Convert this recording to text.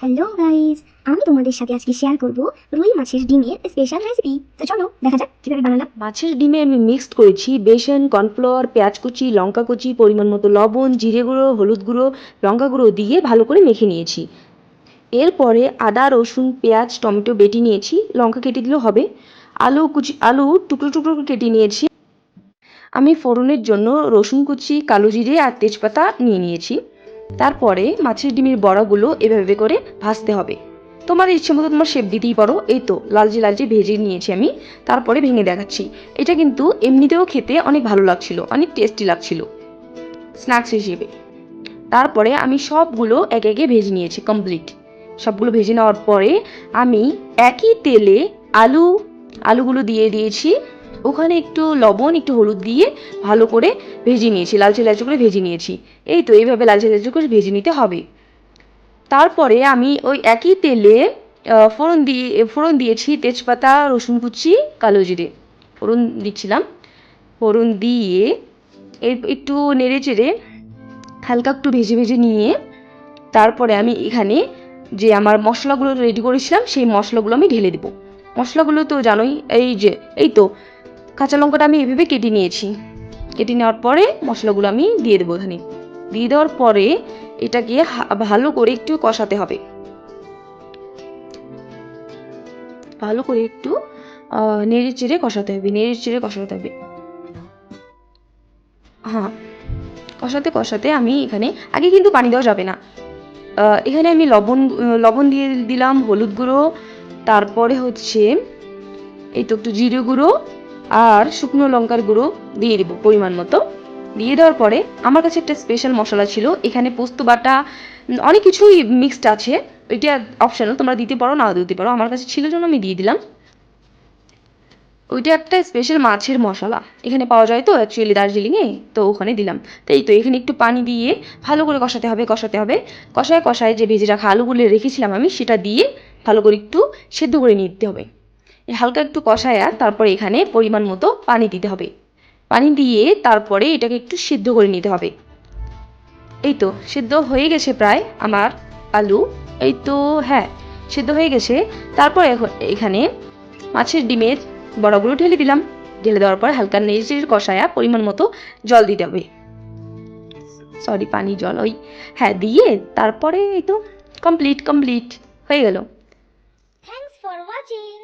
Hello guys, আমি তোমাদের সাথে আজকে শেয়ার করব রুই মাছের ডিমের স্পেশাল রেসিপি। তো চলো দেখা যাক কিভাবে বানালাম। মাছের ডিমে আমি মিক্সড করেছি বেসন, কর্নফ্লাওয়ার, পেঁয়াজ কুচি, লঙ্কা কুচি, পরিমাণ মতো লবণ, জিরে গুঁড়ো, হলুদ গুঁড়ো, লঙ্কা গুঁড়ো দিয়ে ভালো করে মেখে নিয়েছি। এরপরে আদা, রসুন, পেঁয়াজ, টমেটো বেটে নিয়েছি, লঙ্কা কেটে দিলেও হবে। আলু টুকরো টুকরো করে কেটে নিয়েছি। আমি ফোড়নের জন্য রসুন কুচি, কালো জিরে আর তেজপাতা নিয়ে নিয়েছি। তারপরে মাছের ডিমের বড়াগুলো এভাবে করে ভাজতে হবে। তোমার ইচ্ছে মতো তোমার শেপ দিতেই পারো। এই তো লালচে লালচে ভেজে নিয়েছি আমি, তারপরে ভেঙে দেখাচ্ছি। এটা কিন্তু এমনিতেও খেতে অনেক ভালো লাগছিল, অনেক টেস্টি লাগছিল স্ন্যাক্স হিসেবে। তারপরে আমি সবগুলো একে একে ভেজে নিয়েছি কমপ্লিট। সবগুলো ভেজে নেওয়ার পরে আমি একই তেলে আলুগুলো দিয়ে দিয়েছি। ওখানে একটু লবণ, একটু হলুদ দিয়ে ভালো করে ভেজে নিয়েছি, লালচে লালচে করে ভেজে নিয়েছি। এই তো এইভাবে লালচে লালচে করে ভেজে নিতে হবে। তারপরে আমি ওই একই তেলে ফোড়ন দিয়েছি তেজপাতা, রসুন কুচি, কালো জিরে ফোড়ন দিচ্ছিলাম। ফোড়ন দিয়ে একটু নেড়ে চেড়ে হালকা একটু ভেজে ভেজে নিয়ে তারপরে আমি এখানে যে আমার মশলাগুলো রেডি করেছিলাম সেই মশলাগুলো আমি ঢেলে দেবো। মশলাগুলো তো জানোই, এই তো কাঁচা লঙ্কাটা আমি এভাবে কেটে নিয়েছি। কেটে নেওয়ার পরে মশলাগুলো আমি দিয়ে দেবো এখানে। দিয়ে দেওয়ার পরে এটাকে ভালো করে একটু কষাতে হবে। ভালো করে একটু নেড়ে চেড়ে কষাতে হবে, নেড়ে চেড়ে কষাতে হবে। হ্যাঁ, কষাতে কষাতে আমি এখানে আগে কিন্তু পানি দেওয়া যাবে না। এখানে আমি লবণ দিয়ে দিলাম, হলুদ গুঁড়ো, তারপরে হচ্ছে এই তো একটু জিরে গুঁড়ো আর শুকনো লঙ্কার গুঁড়ো দিয়ে দেবো পরিমাণ মতো। দিয়ে দেওয়ার পরে আমার কাছে একটা স্পেশাল মশলা ছিল, এখানে পোস্ত বাটা, অনেক কিছুই মিক্সড আছে। এটা অপশনাল, তোমরা দিতে পারো নাও দিতে পারো, আমার কাছে ছিল জন্য আমি দিয়ে দিলাম। ওইটা একটা স্পেশাল মাছের মশলা, এখানে পাওয়া যায় তো অ্যাকচুয়ালি দার্জিলিংয়ে, তো ওখানে দিলাম। তাই তো এখানে একটু পানি দিয়ে ভালো করে কষাতে হবে কষায় কষায় যে ভেজে রাখা আলুগুলো রেখেছিলাম আমি সেটা দিয়ে ভালো করে একটু সেদ্ধ করে নিতে হবে। হালকা একটু কষায়া তারপরে এখানে পরিমাণ মতো পানি দিতে হবে। পানি দিয়ে তারপরে এটাকে একটু সিদ্ধ করে নিতে হবে। এই তো সিদ্ধ হয়ে গেছে প্রায় আমার আলু। এই তো, হ্যাঁ, সিদ্ধ হয়ে গেছে। তারপর এখানে মাছের ডিমের বড়াগুলো ঢেলে দিলাম। ঢেলে দেওয়ার পর হালকা নেড়ে কষায়া পরিমাণ মতো জল দিতে হবে। সরি, পানি জল ওই, হ্যাঁ, দিয়ে তারপরে এই তো কমপ্লিট হয়ে গেল। Thanks for watching.